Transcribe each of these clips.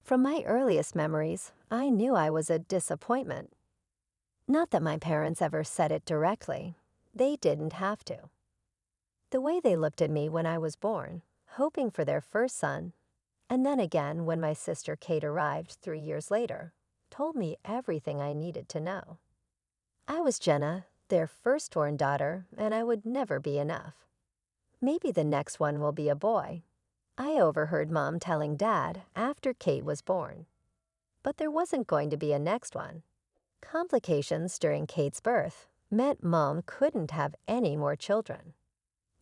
From my earliest memories, I knew I was a disappointment. Not that my parents ever said it directly. They didn't have to. The way they looked at me when I was born, hoping for their first son, and then again when my sister Kate arrived 3 years later, told me everything I needed to know. I was Jenna, their firstborn daughter, and I would never be enough. Maybe the next one will be a boy. I overheard Mom telling Dad after Kate was born. But there wasn't going to be a next one. Complications during Kate's birth meant Mom couldn't have any more children.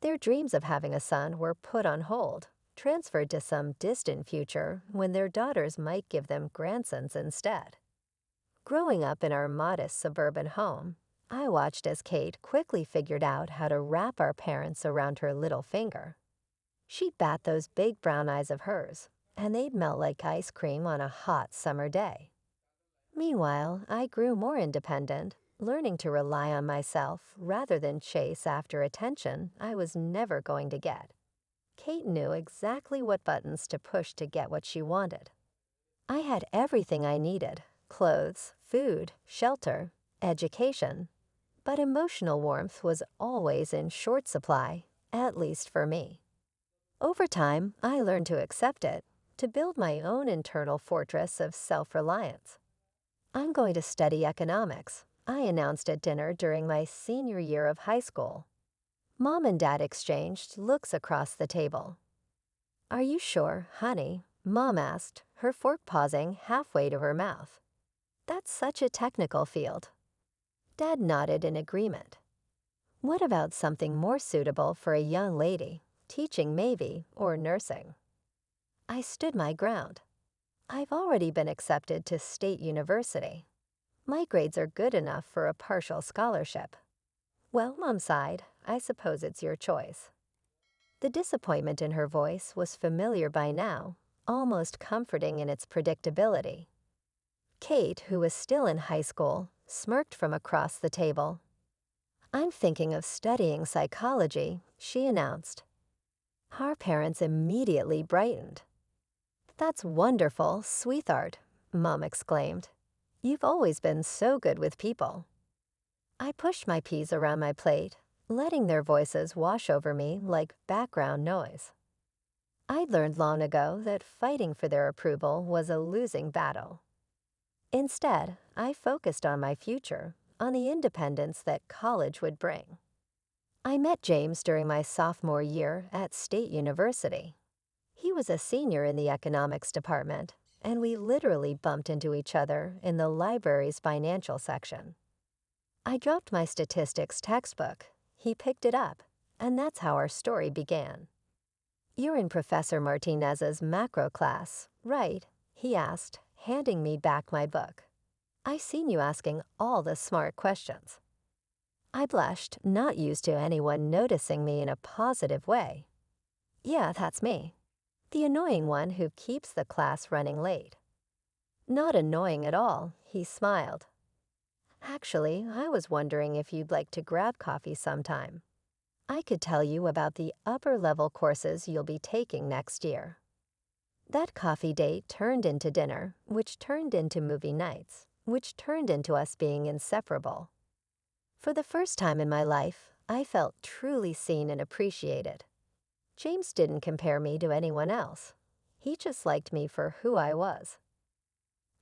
Their dreams of having a son were put on hold, transferred to some distant future when their daughters might give them grandsons instead. Growing up in our modest suburban home, I watched as Kate quickly figured out how to wrap our parents around her little finger. She'd bat those big brown eyes of hers, and they'd melt like ice cream on a hot summer day. Meanwhile, I grew more independent, learning to rely on myself rather than chase after attention I was never going to get. Kate knew exactly what buttons to push to get what she wanted. I had everything I needed: clothes, food, shelter, education. But emotional warmth was always in short supply, at least for me. Over time, I learned to accept it, to build my own internal fortress of self-reliance. I'm going to study economics, I announced at dinner during my senior year of high school. Mom and Dad exchanged looks across the table. "Are you sure, honey?" Mom asked, her fork pausing halfway to her mouth. "That's such a technical field." Dad nodded in agreement. "What about something more suitable for a young lady, teaching maybe, or nursing?" I stood my ground. I've already been accepted to State University. My grades are good enough for a partial scholarship. "Well," Mom sighed, "I suppose it's your choice." The disappointment in her voice was familiar by now, almost comforting in its predictability. Kate, who was still in high school, smirked from across the table. "I'm thinking of studying psychology," she announced. Our parents immediately brightened. "That's wonderful, sweetheart," Mom exclaimed. "You've always been so good with people." I pushed my peas around my plate, letting their voices wash over me like background noise. I'd learned long ago that fighting for their approval was a losing battle. Instead, I focused on my future, on the independence that college would bring. I met James during my sophomore year at State University. He was a senior in the economics department, and we literally bumped into each other in the library's financial section. I dropped my statistics textbook. He picked it up, and that's how our story began. "You're in Professor Martinez's macro class, right?" he asked, handing me back my book. "I've seen you asking all the smart questions." I blushed, not used to anyone noticing me in a positive way. "Yeah, that's me. The annoying one who keeps the class running late." "Not annoying at all," he smiled. "Actually, I was wondering if you'd like to grab coffee sometime. I could tell you about the upper-level courses you'll be taking next year." That coffee date turned into dinner, which turned into movie nights, which turned into us being inseparable. For the first time in my life, I felt truly seen and appreciated. James didn't compare me to anyone else. He just liked me for who I was.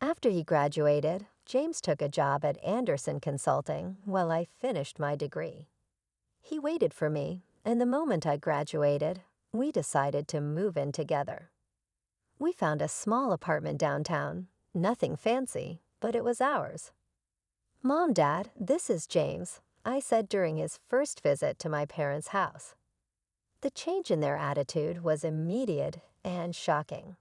After he graduated, James took a job at Anderson Consulting while I finished my degree. He waited for me, and the moment I graduated, we decided to move in together. We found a small apartment downtown, nothing fancy, but it was ours. "Mom, Dad, this is James," I said during his first visit to my parents' house. The change in their attitude was immediate and shocking.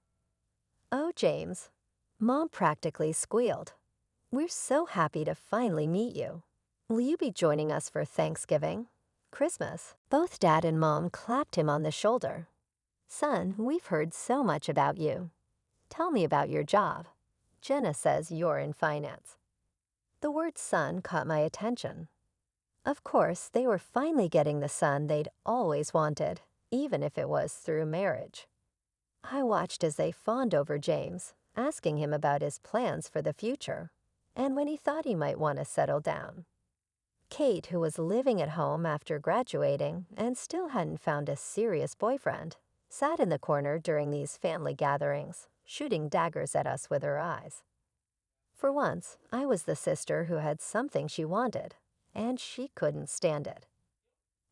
"Oh, James," Mom practically squealed. "We're so happy to finally meet you. Will you be joining us for Thanksgiving, Christmas?" Both Dad and Mom clapped him on the shoulder. "Son, we've heard so much about you. Tell me about your job. Jenna says you're in finance." The word son caught my attention. Of course, they were finally getting the son they'd always wanted, even if it was through marriage. I watched as they fawned over James, asking him about his plans for the future and when he thought he might want to settle down. Kate, who was living at home after graduating and still hadn't found a serious boyfriend, sat in the corner during these family gatherings, shooting daggers at us with her eyes. For once, I was the sister who had something she wanted, and she couldn't stand it.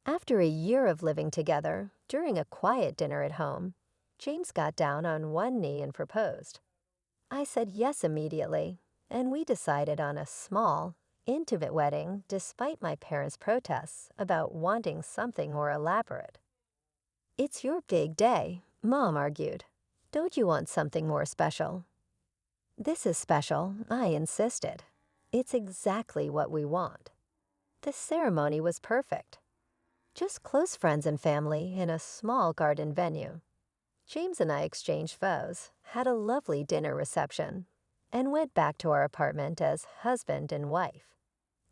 After a year of living together, during a quiet dinner at home, James got down on one knee and proposed. I said yes immediately, and we decided on a small, intimate wedding despite my parents' protests about wanting something more elaborate. "It's your big day," Mom argued. "Don't you want something more special?" "This is special," I insisted. "It's exactly what we want." The ceremony was perfect. Just close friends and family in a small garden venue. James and I exchanged vows, had a lovely dinner reception, and went back to our apartment as husband and wife.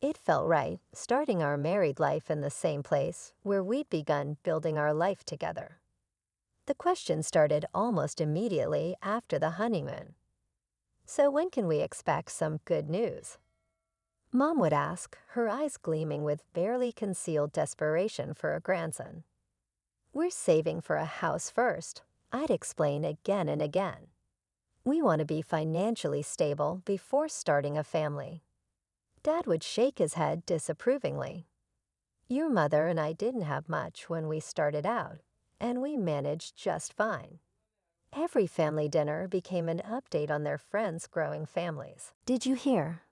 It felt right, starting our married life in the same place where we'd begun building our life together. The question started almost immediately after the honeymoon. "So when can we expect some good news?" Mom would ask, her eyes gleaming with barely concealed desperation for a grandson. "We're saving for a house first," I'd explain again and again. "We want to be financially stable before starting a family." Dad would shake his head disapprovingly. "Your mother and I didn't have much when we started out, and we managed just fine." Every family dinner became an update on their friends' growing families. "Did you hear?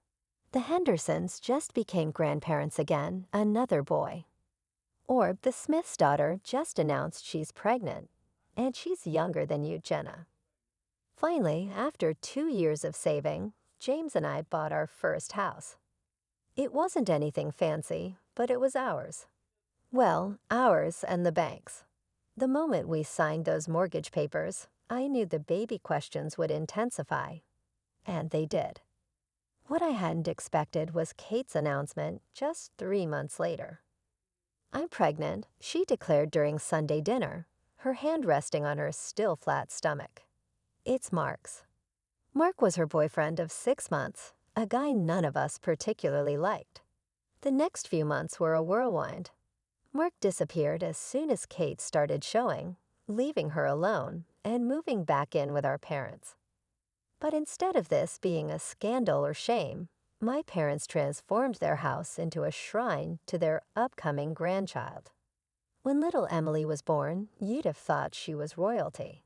The Hendersons just became grandparents again, another boy." Or "The Smith's daughter just announced she's pregnant, and she's younger than you, Jenna." Finally, after 2 years of saving, James and I bought our first house. It wasn't anything fancy, but it was ours. Well, ours and the bank's. The moment we signed those mortgage papers, I knew the baby questions would intensify. And they did. What I hadn't expected was Kate's announcement just 3 months later. "I'm pregnant," she declared during Sunday dinner, her hand resting on her still flat stomach. "It's Mark's." Mark was her boyfriend of 6 months, a guy none of us particularly liked. The next few months were a whirlwind. Mark disappeared as soon as Kate started showing, leaving her alone and moving back in with our parents. But instead of this being a scandal or shame, my parents transformed their house into a shrine to their upcoming grandchild. When little Emily was born, you'd have thought she was royalty.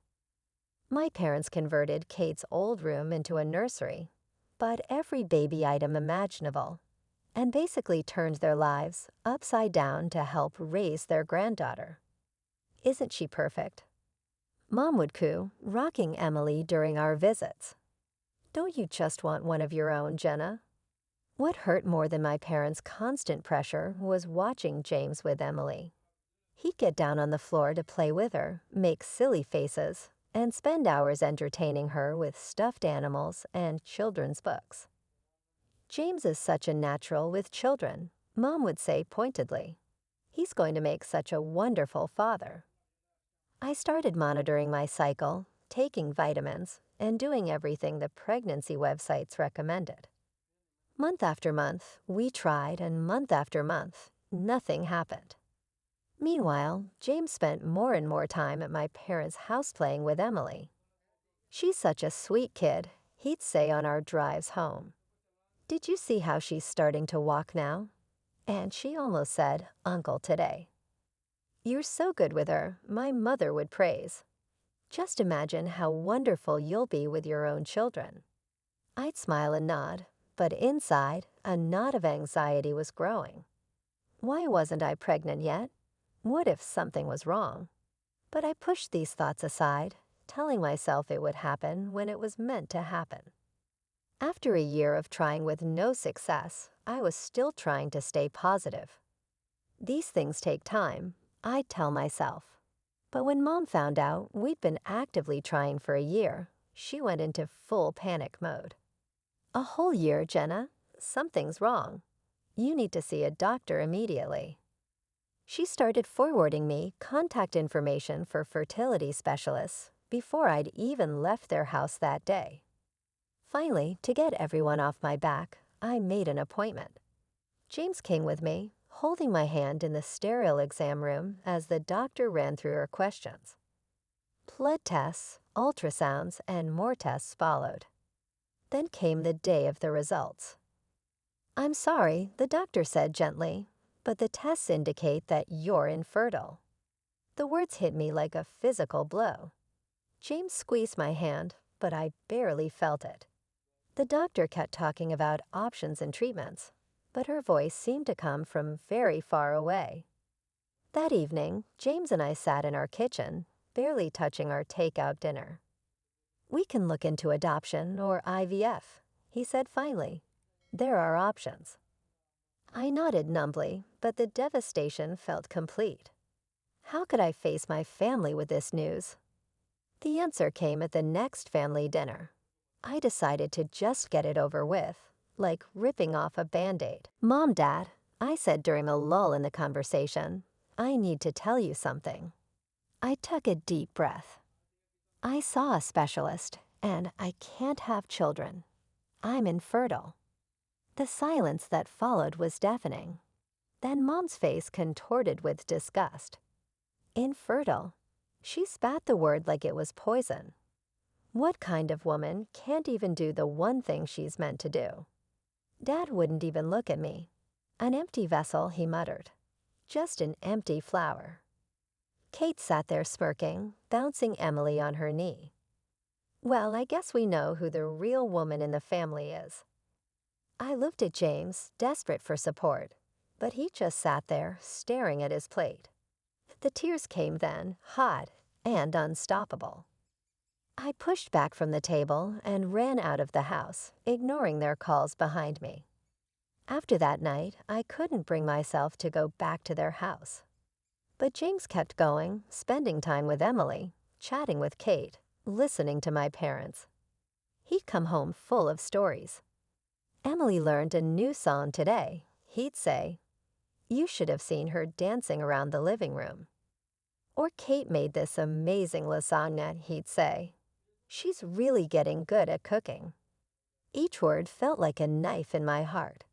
My parents converted Kate's old room into a nursery, bought every baby item imaginable, and basically turned their lives upside down to help raise their granddaughter. Isn't she perfect? Mom would coo, rocking Emily during our visits. "Don't you just want one of your own, Jenna?" What hurt more than my parents' constant pressure was watching James with Emily. He'd get down on the floor to play with her, make silly faces, and spend hours entertaining her with stuffed animals and children's books. "James is such a natural with children," Mom would say pointedly. "He's going to make such a wonderful father." I started monitoring my cycle, taking vitamins, and doing everything the pregnancy websites recommended. Month after month, we tried, and month after month, nothing happened. Meanwhile, James spent more and more time at my parents' house playing with Emily. "She's such a sweet kid," he'd say on our drives home. "Did you see how she's starting to walk now?" And she almost said uncle today. "You're so good with her," my mother would praise. "Just imagine how wonderful you'll be with your own children." I'd smile and nod, but inside, a knot of anxiety was growing. Why wasn't I pregnant yet? What if something was wrong? But I pushed these thoughts aside, telling myself it would happen when it was meant to happen. After a year of trying with no success, I was still trying to stay positive. These things take time, I'd tell myself. But when Mom found out we'd been actively trying for a year, she went into full panic mode. "A whole year, Jenna? Something's wrong. You need to see a doctor immediately." She started forwarding me contact information for fertility specialists before I'd even left their house that day. Finally, to get everyone off my back, I made an appointment. James came with me, holding my hand in the sterile exam room as the doctor ran through her questions. Blood tests, ultrasounds, and more tests followed. Then came the day of the results. "I'm sorry," the doctor said gently, "but the tests indicate that you're infertile." The words hit me like a physical blow. James squeezed my hand, but I barely felt it. The doctor kept talking about options and treatments, but her voice seemed to come from very far away. That evening, James and I sat in our kitchen, barely touching our takeout dinner. "We can look into adoption or IVF," he said finally. "There are options." I nodded numbly, but the devastation felt complete. How could I face my family with this news? The answer came at the next family dinner. I decided to just get it over with, like ripping off a Band-Aid. "Mom, Dad," I said during a lull in the conversation, "I need to tell you something." I took a deep breath. "I saw a specialist, and I can't have children. I'm infertile." The silence that followed was deafening. Then Mom's face contorted with disgust. Infertile. She spat the word like it was poison. What kind of woman can't even do the one thing she's meant to do? Dad wouldn't even look at me. "An empty vessel," he muttered. "Just an empty flower." Kate sat there smirking, bouncing Emily on her knee. "Well, I guess we know who the real woman in the family is." I looked at James, desperate for support, but he just sat there, staring at his plate. The tears came then, hot and unstoppable. I pushed back from the table and ran out of the house, ignoring their calls behind me. After that night, I couldn't bring myself to go back to their house. But James kept going, spending time with Emily, chatting with Kate, listening to my parents. He'd come home full of stories. "Emily learned a new song today," he'd say. "You should have seen her dancing around the living room." Or "Kate made this amazing lasagna," he'd say. "She's really getting good at cooking." Each word felt like a knife in my heart.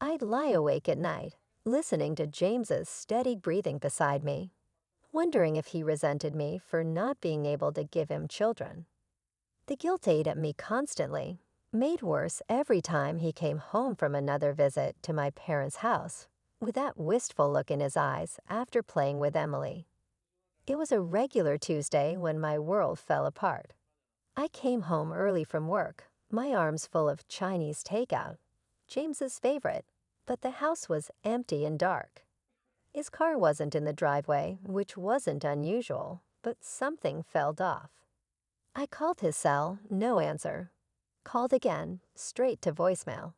I'd lie awake at night, listening to James's steady breathing beside me, wondering if he resented me for not being able to give him children. The guilt ate at me constantly, made worse every time he came home from another visit to my parents' house, with that wistful look in his eyes after playing with Emily. It was a regular Tuesday when my world fell apart. I came home early from work, my arms full of Chinese takeout, James's favorite, but the house was empty and dark. His car wasn't in the driveway, which wasn't unusual, but something felt off. I called his cell, no answer. Called again, straight to voicemail.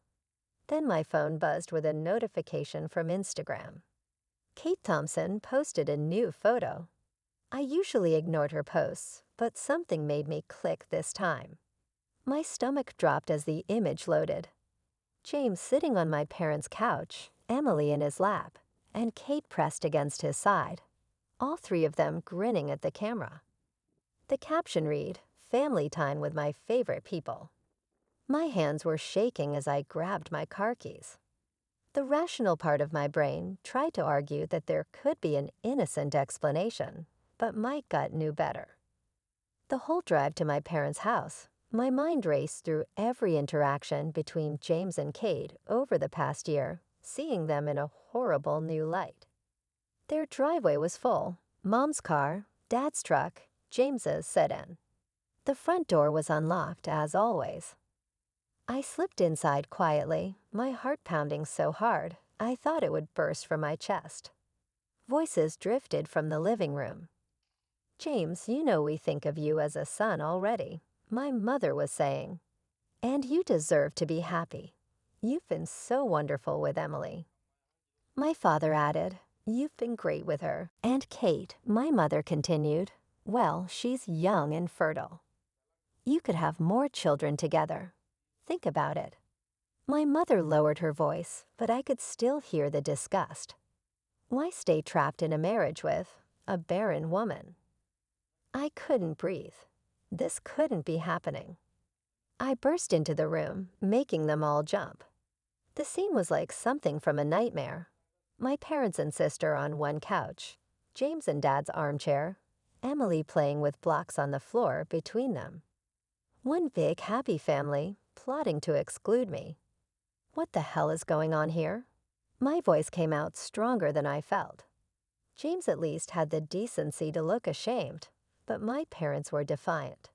Then my phone buzzed with a notification from Instagram. Kate Thompson posted a new photo. I usually ignored her posts, but something made me click this time. My stomach dropped as the image loaded. James sitting on my parents' couch, Emily in his lap, and Kate pressed against his side, all three of them grinning at the camera. The caption read, "Family time with my favorite people." My hands were shaking as I grabbed my car keys. The rational part of my brain tried to argue that there could be an innocent explanation, but my gut knew better. The whole drive to my parents' house, my mind raced through every interaction between James and Kate over the past year, seeing them in a horrible new light. Their driveway was full, Mom's car, Dad's truck, James's sedan. The front door was unlocked, as always. I slipped inside quietly, my heart pounding so hard I thought it would burst from my chest. Voices drifted from the living room. "James, you know we think of you as a son already," my mother was saying. "And you deserve to be happy. You've been so wonderful with Emily." My father added, "You've been great with her." And Kate, my mother continued, "Well, she's young and fertile. You could have more children together. Think about it." My mother lowered her voice, but I could still hear the disgust. Why stay trapped in a marriage with a barren woman? I couldn't breathe. This couldn't be happening. I burst into the room, making them all jump. The scene was like something from a nightmare. My parents and sister on one couch, James and Dad's armchair, Emily playing with blocks on the floor between them. One big happy family plotting to exclude me. What the hell is going on here? My voice came out stronger than I felt. James at least had the decency to look ashamed, but my parents were defiant.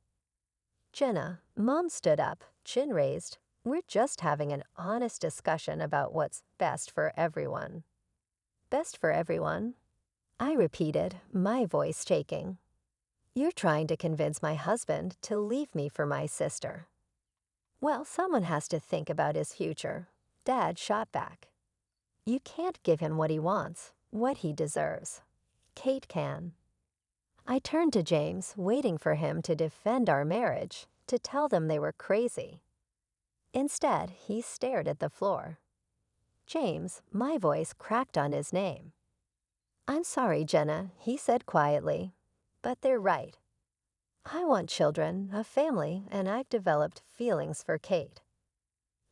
Jenna, Mom stood up, chin raised. We're just having an honest discussion about what's best for everyone. Best for everyone? I repeated, my voice shaking. You're trying to convince my husband to leave me for my sister. Well, someone has to think about his future. Dad shot back. You can't give him what he wants, what he deserves. Kate can. I turned to James, waiting for him to defend our marriage, to tell them they were crazy. Instead, he stared at the floor. James, my voice cracked on his name. I'm sorry, Jenna, he said quietly, but they're right. I want children, a family, and I've developed feelings for Kate.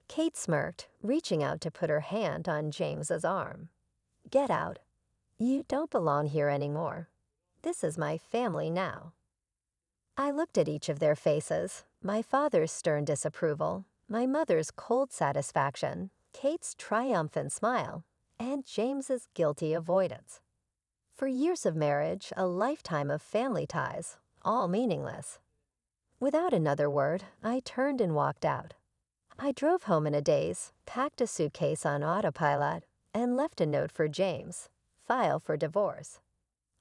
Kate smirked, reaching out to put her hand on James's arm. Get out. You don't belong here anymore. This is my family now. I looked at each of their faces, my father's stern disapproval, my mother's cold satisfaction, Kate's triumphant smile, and James's guilty avoidance. For years of marriage, a lifetime of family ties, all meaningless. Without another word, I turned and walked out. I drove home in a daze, packed a suitcase on autopilot, and left a note for James. File for divorce.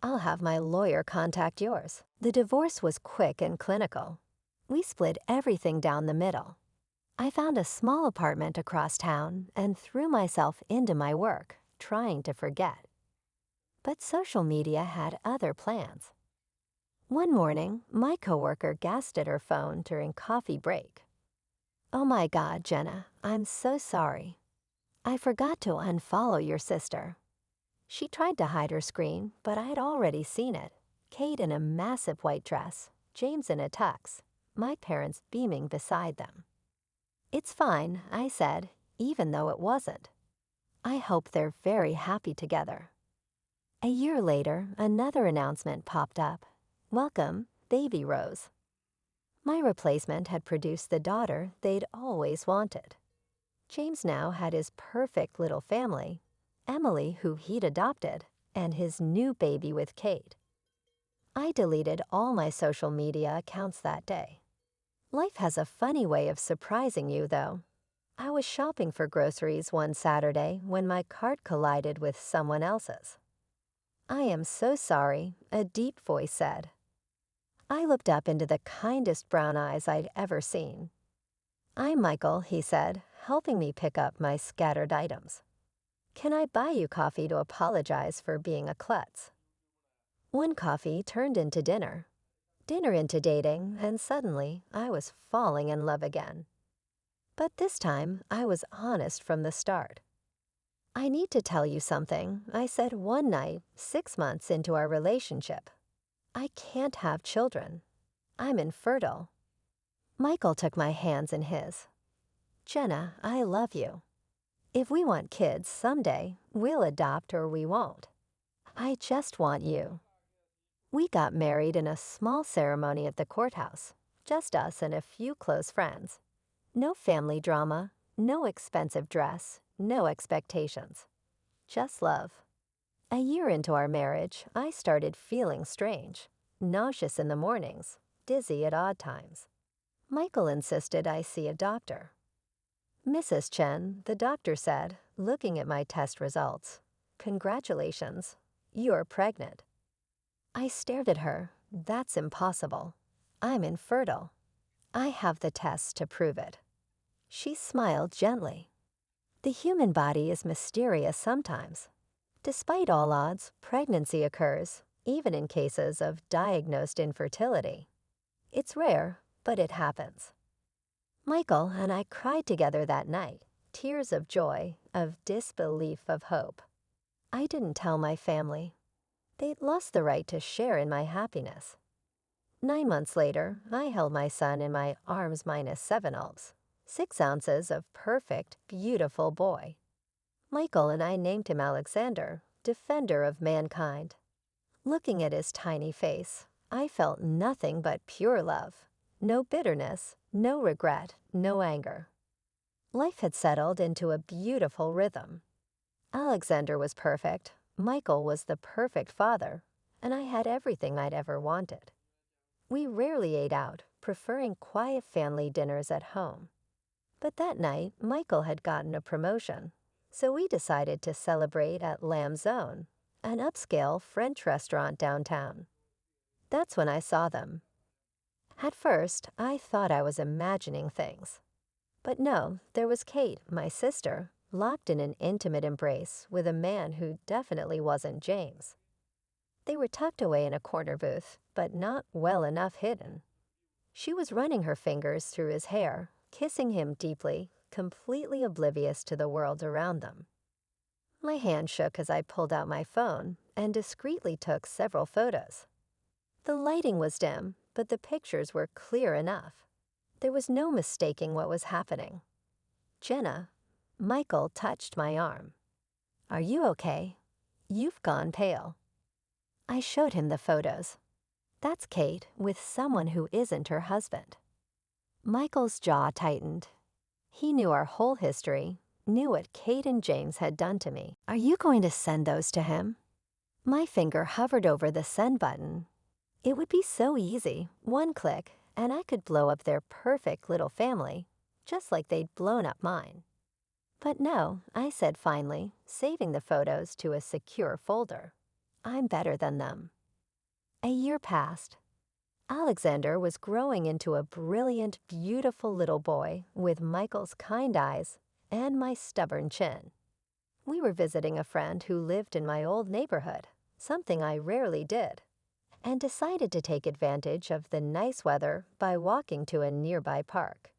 I'll have my lawyer contact yours. The divorce was quick and clinical. We split everything down the middle. I found a small apartment across town and threw myself into my work, trying to forget. But social media had other plans. One morning, my coworker gasped at her phone during coffee break. Oh my God, Jenna, I'm so sorry. I forgot to unfollow your sister. She tried to hide her screen, but I'd already seen it. Kate in a massive white dress, James in a tux, my parents beaming beside them. It's fine, I said, even though it wasn't. I hope they're very happy together. A year later, another announcement popped up. Welcome, Baby Rose. My replacement had produced the daughter they'd always wanted. James now had his perfect little family, Emily, who he'd adopted, and his new baby with Kate. I deleted all my social media accounts that day. Life has a funny way of surprising you, though. I was shopping for groceries one Saturday when my cart collided with someone else's. I am so sorry, a deep voice said. I looked up into the kindest brown eyes I'd ever seen. I'm Michael, he said, helping me pick up my scattered items. Can I buy you coffee to apologize for being a klutz? One coffee turned into dinner. Dinner into dating, and suddenly I was falling in love again. But this time, I was honest from the start. I need to tell you something, I said one night, 6 months into our relationship. I can't have children. I'm infertile. Michael took my hands in his. Jenna, I love you. If we want kids someday, we'll adopt or we won't. I just want you. We got married in a small ceremony at the courthouse, just us and a few close friends. No family drama, no expensive dress, no expectations. Just love. A year into our marriage, I started feeling strange, nauseous in the mornings, dizzy at odd times. Michael insisted I see a doctor. Mrs. Chen, the doctor said, looking at my test results, congratulations, you're pregnant. I stared at her. That's impossible. I'm infertile. I have the tests to prove it. She smiled gently. The human body is mysterious sometimes. Despite all odds, pregnancy occurs, even in cases of diagnosed infertility. It's rare, but it happens. Michael and I cried together that night, tears of joy, of disbelief, of hope. I didn't tell my family. They'd lost the right to share in my happiness. 9 months later, I held my son in my arms minus 7 ounces, 6 ounces of perfect, beautiful boy. Michael and I named him Alexander, defender of mankind. Looking at his tiny face, I felt nothing but pure love. No bitterness, no regret, no anger. Life had settled into a beautiful rhythm. Alexander was perfect, Michael was the perfect father, and I had everything I'd ever wanted. We rarely ate out, preferring quiet family dinners at home. But that night, Michael had gotten a promotion, so we decided to celebrate at Lamb's Own, an upscale French restaurant downtown. That's when I saw them. At first, I thought I was imagining things. But no, there was Kate, my sister, locked in an intimate embrace with a man who definitely wasn't James. They were tucked away in a corner booth, but not well enough hidden. She was running her fingers through his hair, kissing him deeply, completely oblivious to the world around them. My hand shook as I pulled out my phone and discreetly took several photos. The lighting was dim, but the pictures were clear enough. There was no mistaking what was happening. "Jenna," Michael touched my arm. "Are you okay? You've gone pale." I showed him the photos. That's Kate with someone who isn't her husband. Michael's jaw tightened. He knew our whole history, knew what Kate and James had done to me. "Are you going to send those to him?" My finger hovered over the send button. It would be so easy, one click, and I could blow up their perfect little family, just like they'd blown up mine. But no, I said finally, saving the photos to a secure folder. I'm better than them. A year passed. Alexander was growing into a brilliant, beautiful little boy with Michael's kind eyes and my stubborn chin. We were visiting a friend who lived in my old neighborhood, something I rarely did, and decided to take advantage of the nice weather by walking to a nearby park.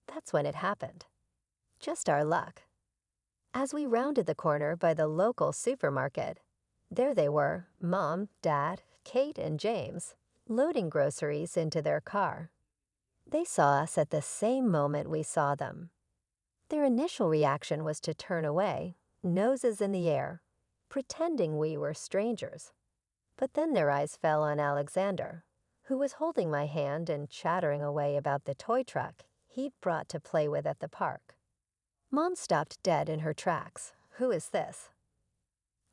That's when it happened. Just our luck. As we rounded the corner by the local supermarket, there they were, Mom, Dad, Kate, and James, loading groceries into their car. They saw us at the same moment we saw them. Their initial reaction was to turn away, noses in the air, pretending we were strangers. But then their eyes fell on Alexander, who was holding my hand and chattering away about the toy truck he'd brought to play with at the park. Mom stopped dead in her tracks. Who is this?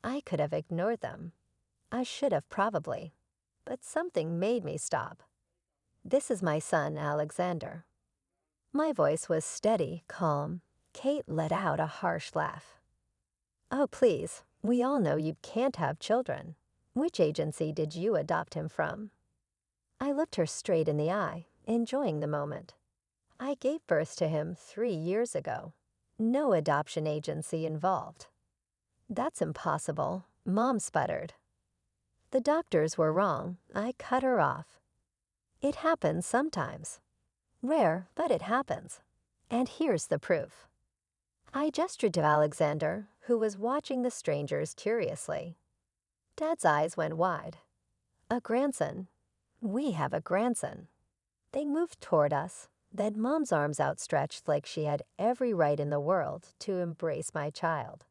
I could have ignored them. I should have probably. But something made me stop. This is my son, Alexander. My voice was steady, calm. Kate let out a harsh laugh. "Oh, please, we all know you can't have children. Which agency did you adopt him from?" I looked her straight in the eye, enjoying the moment. I gave birth to him 3 years ago. No adoption agency involved. "That's impossible," Mom sputtered. The doctors were wrong. I cut her off. "It happens sometimes. Rare, but it happens. And here's the proof." I gestured to Alexander, who was watching the strangers curiously. Dad's eyes went wide. "A grandson. We have a grandson." They moved toward us, then Mom's arms outstretched like she had every right in the world to embrace my child.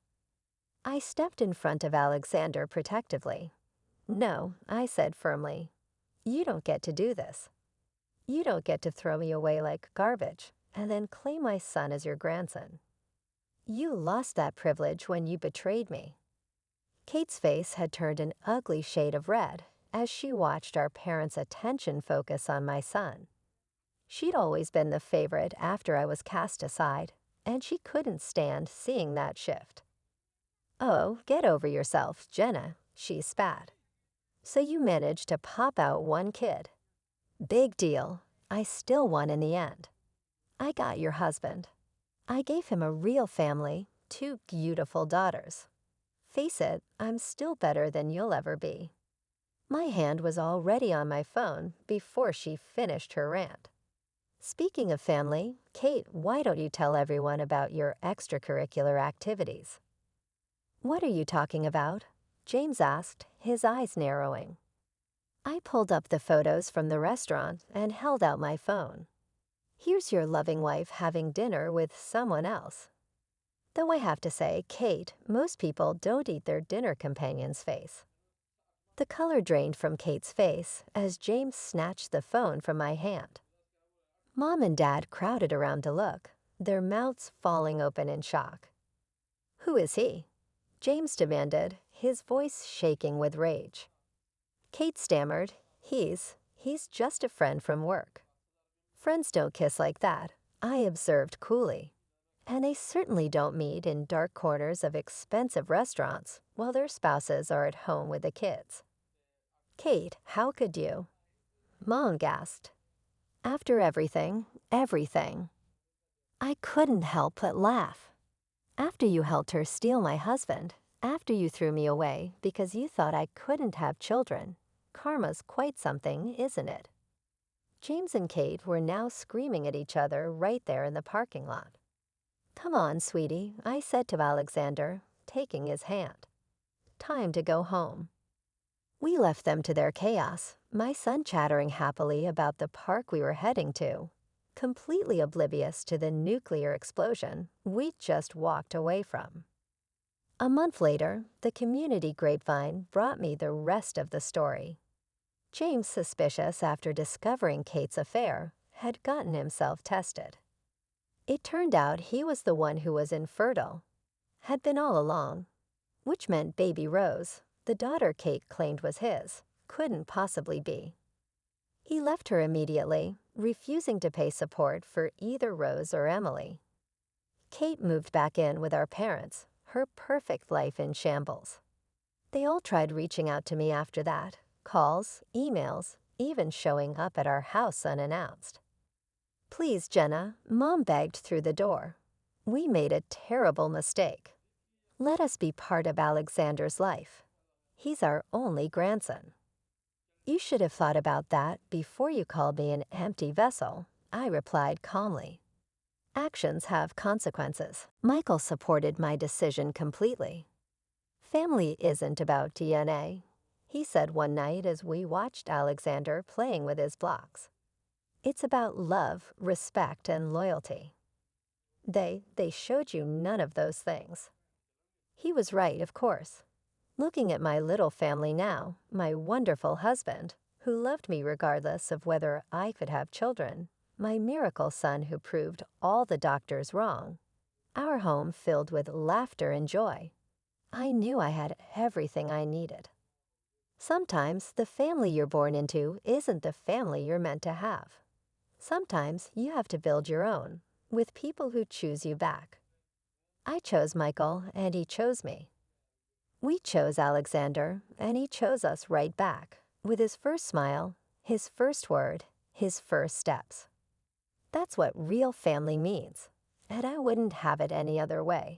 I stepped in front of Alexander protectively. "No," I said firmly. "You don't get to do this. You don't get to throw me away like garbage and then claim my son as your grandson. You lost that privilege when you betrayed me." Kate's face had turned an ugly shade of red as she watched our parents' attention focus on my son. She'd always been the favorite after I was cast aside, and she couldn't stand seeing that shift. "Oh, get over yourself, Jenna," she spat. "So you managed to pop out one kid. Big deal. I still won in the end. I got your husband. I gave him a real family, 2 beautiful daughters. Face it, I'm still better than you'll ever be." My hand was already on my phone before she finished her rant. "Speaking of family, Kate, why don't you tell everyone about your extracurricular activities?" "What are you talking about?" James asked, his eyes narrowing. I pulled up the photos from the restaurant and held out my phone. Here's your loving wife having dinner with someone else. Though I have to say, Kate, most people don't eat their dinner companion's face. The color drained from Kate's face as James snatched the phone from my hand. Mom and Dad crowded around to look, their mouths falling open in shock. "Who is he?" James demanded, his voice shaking with rage. Kate stammered, he's just a friend from work." "Friends don't kiss like that," I observed coolly. "And they certainly don't meet in dark corners of expensive restaurants while their spouses are at home with the kids." "Kate, how could you?" Mom gasped. "After everything." I couldn't help but laugh. "After you helped her steal my husband, after you threw me away because you thought I couldn't have children. Karma's quite something, isn't it?" James and Kate were now screaming at each other right there in the parking lot. "Come on, sweetie," I said to Alexander, taking his hand. "Time to go home." We left them to their chaos, my son chattering happily about the park we were heading to, completely oblivious to the nuclear explosion we'd just walked away from. A month later, the community grapevine brought me the rest of the story. James, suspicious after discovering Kate's affair, had gotten himself tested. It turned out he was the one who was infertile, had been all along, which meant baby Rose, the daughter Kate claimed was his, couldn't possibly be. He left her immediately, refusing to pay support for either Rose or Emily. Kate moved back in with our parents, her perfect life in shambles. They all tried reaching out to me after that, calls, emails, even showing up at our house unannounced. "Please, Jenna," Mom begged through the door. "We made a terrible mistake. Let us be part of Alexander's life. He's our only grandson." "You should have thought about that before you called me an empty vessel," I replied calmly. "Actions have consequences." Michael supported my decision completely. "Family isn't about DNA," he said one night as we watched Alexander playing with his blocks. "It's about love, respect, and loyalty. They showed you none of those things." He was right, of course. Looking at my little family now, my wonderful husband, who loved me regardless of whether I could have children, my miracle son who proved all the doctors wrong, our home filled with laughter and joy, I knew I had everything I needed. Sometimes the family you're born into isn't the family you're meant to have. Sometimes you have to build your own, with people who choose you back. I chose Michael, and he chose me. We chose Alexander, and he chose us right back, with his first smile, his first word, his first steps. That's what real family means, and I wouldn't have it any other way.